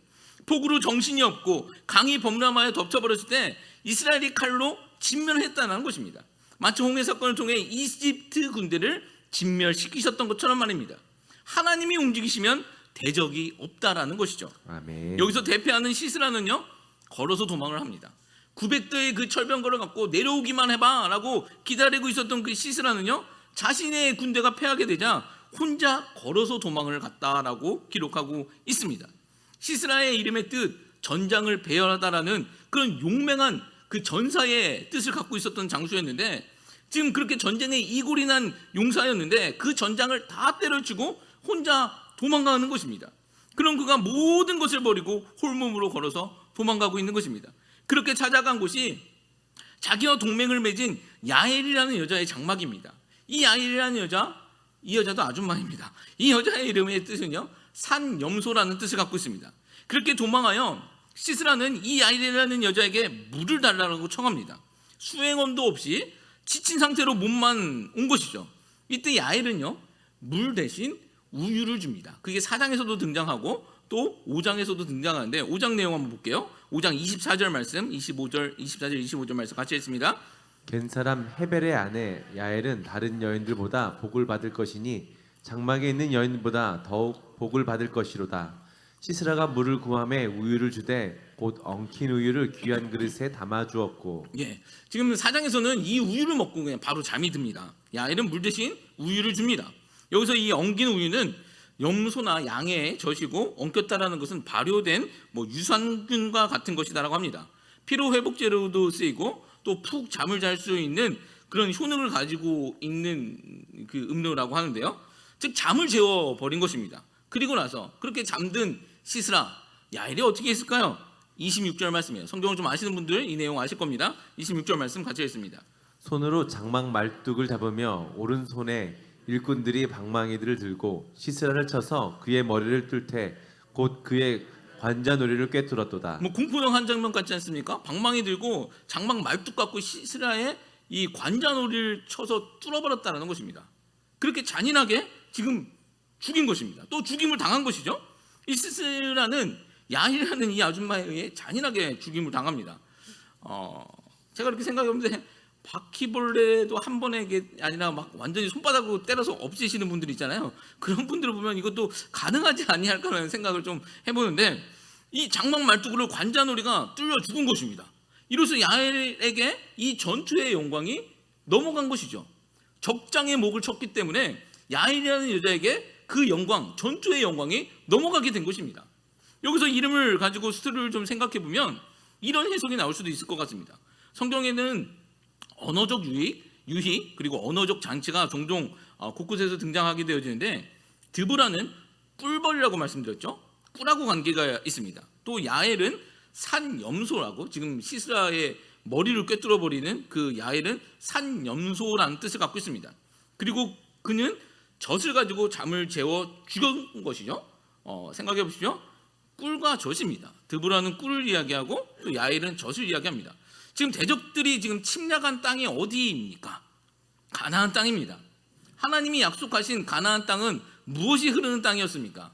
폭우로 정신이 없고 강이 범람하여 덮쳐버렸을 때 이스라엘이 칼로 진멸했다는 것입니다. 마치 홍해 사건을 통해 이집트 군대를 진멸시키셨던 것처럼 말입니다. 하나님이 움직이시면 대적이 없다라는 것이죠. 아멘. 여기서 대표하는 시스라는요 걸어서 도망을 합니다. 900대의 그 철병거를 갖고 내려오기만 해봐 라고 기다리고 있었던 그 시스라는요 자신의 군대가 패하게 되자 혼자 걸어서 도망을 갔다라고 기록하고 있습니다. 시스라의 이름의 뜻 전장을 배열하다라는 그런 용맹한 그 전사의 뜻을 갖고 있었던 장수였는데 지금 그렇게 전쟁에 이골이 난 용사였는데 그 전장을 다 때려치고 혼자 도망가는 것입니다. 그럼 그가 모든 것을 버리고 홀몸으로 걸어서 도망가고 있는 것입니다. 그렇게 찾아간 곳이 자기와 동맹을 맺은 야엘이라는 여자의 장막입니다. 이 야엘이라는 여자, 이 여자도 아줌마입니다. 이 여자의 이름의 뜻은요 산염소라는 뜻을 갖고 있습니다. 그렇게 도망하여 시스라는 이 야엘이라는 여자에게 물을 달라고 청합니다. 수행원도 없이 지친 상태로 몸만 온 것이죠. 이때 야엘은요 물 대신 우유를 줍니다. 그게 4장에서도 등장하고 또 5장에서도 등장하는데 5장 내용 한번 볼게요. 5장 24절 말씀, 24절, 25절 말씀 같이 읽습니다. 겐 사람 헤벨의 아내 야엘은 다른 여인들보다 복을 받을 것이니 장막에 있는 여인보다 더욱 복을 받을 것이로다. 시스라가 물을 구함에 우유를 주되 곧 엉킨 우유를 귀한 그릇에 담아 주었고. 예, 지금 4장에서는 이 우유를 먹고 그냥 바로 잠이 듭니다. 야엘은 물 대신 우유를 줍니다. 여기서 이 엉긴 우유는 염소나 양의 젖이고 엉켰다라는 것은 발효된 유산균과 같은 것이다라고 합니다. 피로 회복제로도 쓰이고 또 푹 잠을 잘 수 있는 그런 효능을 가지고 있는 그 음료라고 하는데요. 즉 잠을 재워 버린 것입니다. 그리고 나서 그렇게 잠든 시스라 야엘이 어떻게 했을까요? 26절 말씀이에요. 성경을 좀 아시는 분들 이 내용 아실 겁니다. 26절 말씀 같이 읽습니다. 손으로 장막 말뚝을 잡으며 오른손에 일꾼들이 방망이들을 들고 시스라를 쳐서 그의 머리를 뚫되 곧 그의 관자놀이를 꿰뚫었도다. 공포영 한 장면 같지 않습니까? 방망이 들고 장막 말뚝 갖고 시스라의 이 관자놀이를 쳐서 뚫어버렸다는 것입니다. 그렇게 잔인하게 지금 죽인 것입니다. 또 죽임을 당한 것이죠. 이 시스라는 야일이라는 이 아줌마에 의해 잔인하게 죽임을 당합니다. 제가 그렇게 생각해보는데 바퀴벌레도 한 번에 게 아니라 막 완전히 손바닥으로 때려서 없애시는 분들 있잖아요. 그런 분들을 보면 이것도 가능하지 아니할까라는 생각을 좀 해보는데 이 장막 말뚝으로 관자놀이가 뚫려 죽은 것입니다. 이로써 야엘에게 이 전투의 영광이 넘어간 것이죠. 적장의 목을 쳤기 때문에 야엘이라는 여자에게 그 영광, 전투의 영광이 넘어가게 된 것입니다. 여기서 이름을 가지고 스토리를 좀 생각해 보면 이런 해석이 나올 수도 있을 것 같습니다. 성경에는 언어적 유희 그리고 언어적 잔치가 종종 곳곳에서 등장하게 되어지는데, 드보라는 꿀벌이라고 말씀드렸죠. 꿀하고 관계가 있습니다. 또 야엘은 산염소라고, 지금 시스라의 머리를 꿰뚫어 버리는 그 야엘은 산염소라는 뜻을 갖고 있습니다. 그리고 그는 젖을 가지고 잠을 재워 죽은 것이죠. 생각해 보십시오. 꿀과 젖입니다. 드보라는 꿀을 이야기하고 또 야엘은 젖을 이야기합니다. 지금 대적들이 지금 침략한 땅이 어디입니까? 가나안 땅입니다. 하나님이 약속하신 가나안 땅은 무엇이 흐르는 땅이었습니까?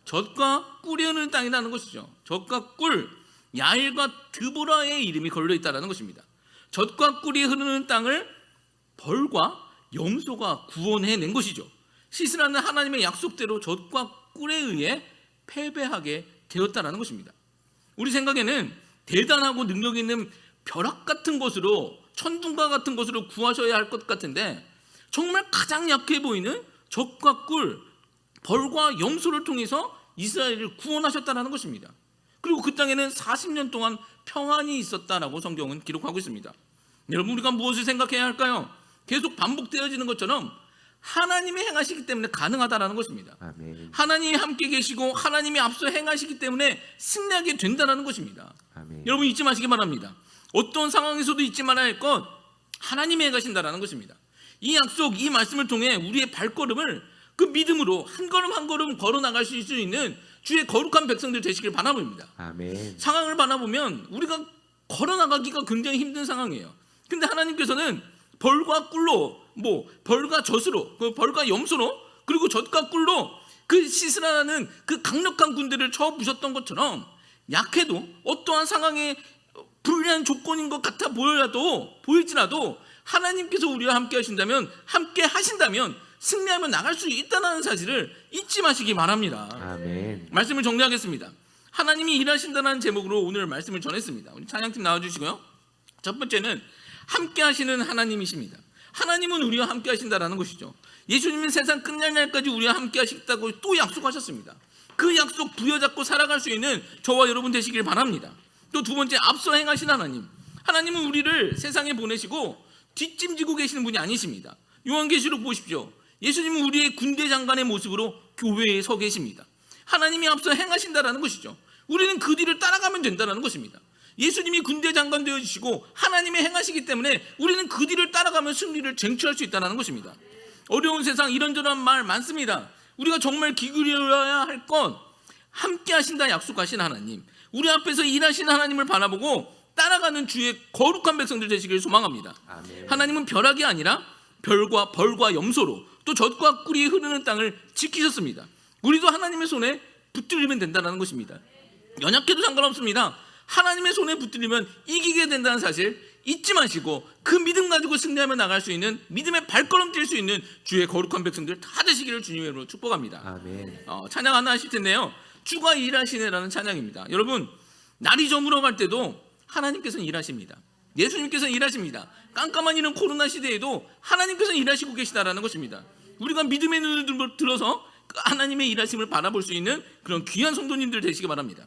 젖과 꿀이 흐르는 땅이라는 것이죠. 젖과 꿀, 야엘과 드보라의 이름이 걸려 있다는 것입니다. 젖과 꿀이 흐르는 땅을 벌과 염소가 구원해낸 것이죠. 시스라는 하나님의 약속대로 젖과 꿀에 의해 패배하게 되었다는 것입니다. 우리 생각에는 대단하고 능력 있는 벼락 같은 것으로, 천둥과 같은 것으로 구하셔야 할 것 같은데, 정말 가장 약해 보이는 젖과 꿀, 벌과 염소를 통해서 이스라엘을 구원하셨다는 것입니다. 그리고 그 땅에는 40년 동안 평안이 있었다라고 성경은 기록하고 있습니다. 여러분, 우리가 무엇을 생각해야 할까요? 계속 반복되어지는 것처럼 하나님이 행하시기 때문에 가능하다라는 것입니다. 아멘. 하나님이 함께 계시고 하나님이 앞서 행하시기 때문에 승리하게 된다는 것입니다. 아멘. 여러분, 잊지 마시기 바랍니다. 어떤 상황에서도 잊지 말아야 할 것, 하나님이 행하신다라는 것입니다. 이 약속, 이 말씀을 통해 우리의 발걸음을 그 믿음으로 한 걸음 한 걸음 걸어 나갈 수 있는 주의 거룩한 백성들 되시길 바라봅니다. 아멘. 상황을 바라보면 우리가 걸어 나가기가 굉장히 힘든 상황이에요. 근데 하나님께서는 벌과 꿀로, 벌과 젖으로, 그 벌과 염소로, 그리고 젖과 꿀로 그 시스라라는 그 강력한 군대를 쳐 부셨던 것처럼, 약해도 어떠한 상황에 불리한 조건인 것 같아 보일지라도 하나님께서 우리와 함께 하신다면, 함께 하신다면 승리하며 나갈 수 있다는 사실을 잊지 마시기 바랍니다. 아멘. 말씀을 정리하겠습니다. 하나님이 일하신다는 제목으로 오늘 말씀을 전했습니다. 우리 찬양팀 나와주시고요. 첫 번째는 함께 하시는 하나님이십니다. 하나님은 우리와 함께 하신다는 것이죠. 예수님은 세상 끝날 날까지 우리와 함께 하시겠다고 또 약속하셨습니다. 그 약속 부여잡고 살아갈 수 있는 저와 여러분 되시길 바랍니다. 또 두 번째, 앞서 행하신 하나님. 하나님은 우리를 세상에 보내시고 뒷짐지고 계시는 분이 아니십니다. 요한계시록 보십시오. 예수님은 우리의 군대 장관의 모습으로 교회에 서 계십니다. 하나님이 앞서 행하신다라는 것이죠. 우리는 그 뒤를 따라가면 된다는 것입니다. 예수님이 군대 장관 되어주시고 하나님이 행하시기 때문에 우리는 그 뒤를 따라가면 승리를 쟁취할 수 있다는 것입니다. 어려운 세상 이런저런 말 많습니다. 우리가 정말 기울여야 할 건, 함께 하신다 약속하신 하나님, 우리 앞에서 일하신 하나님을 바라보고 따라가는 주의 거룩한 백성들 되시길 소망합니다. 아멘. 하나님은 벼락이 아니라 별과 벌과 염소로, 또 젖과 꿀이 흐르는 땅을 지키셨습니다. 우리도 하나님의 손에 붙들리면 된다는 것입니다. 연약해도 상관없습니다. 하나님의 손에 붙들리면 이기게 된다는 사실 잊지 마시고, 그 믿음 가지고 승리하며 나갈 수 있는, 믿음의 발걸음 뛸 수 있는 주의 거룩한 백성들 다 되시기를 주님의 이름으로 축복합니다. 아멘. 찬양 하나 하실 텐데요. 주가 일하시네라는 찬양입니다. 여러분, 날이 저물어 갈 때도 하나님께서는 일하십니다. 예수님께서는 일하십니다. 깜깜한 이런 코로나 시대에도 하나님께서는 일하시고 계시다라는 것입니다. 우리가 믿음의 눈을 들어서 하나님의 일하심을 바라볼 수 있는 그런 귀한 성도님들 되시기 바랍니다.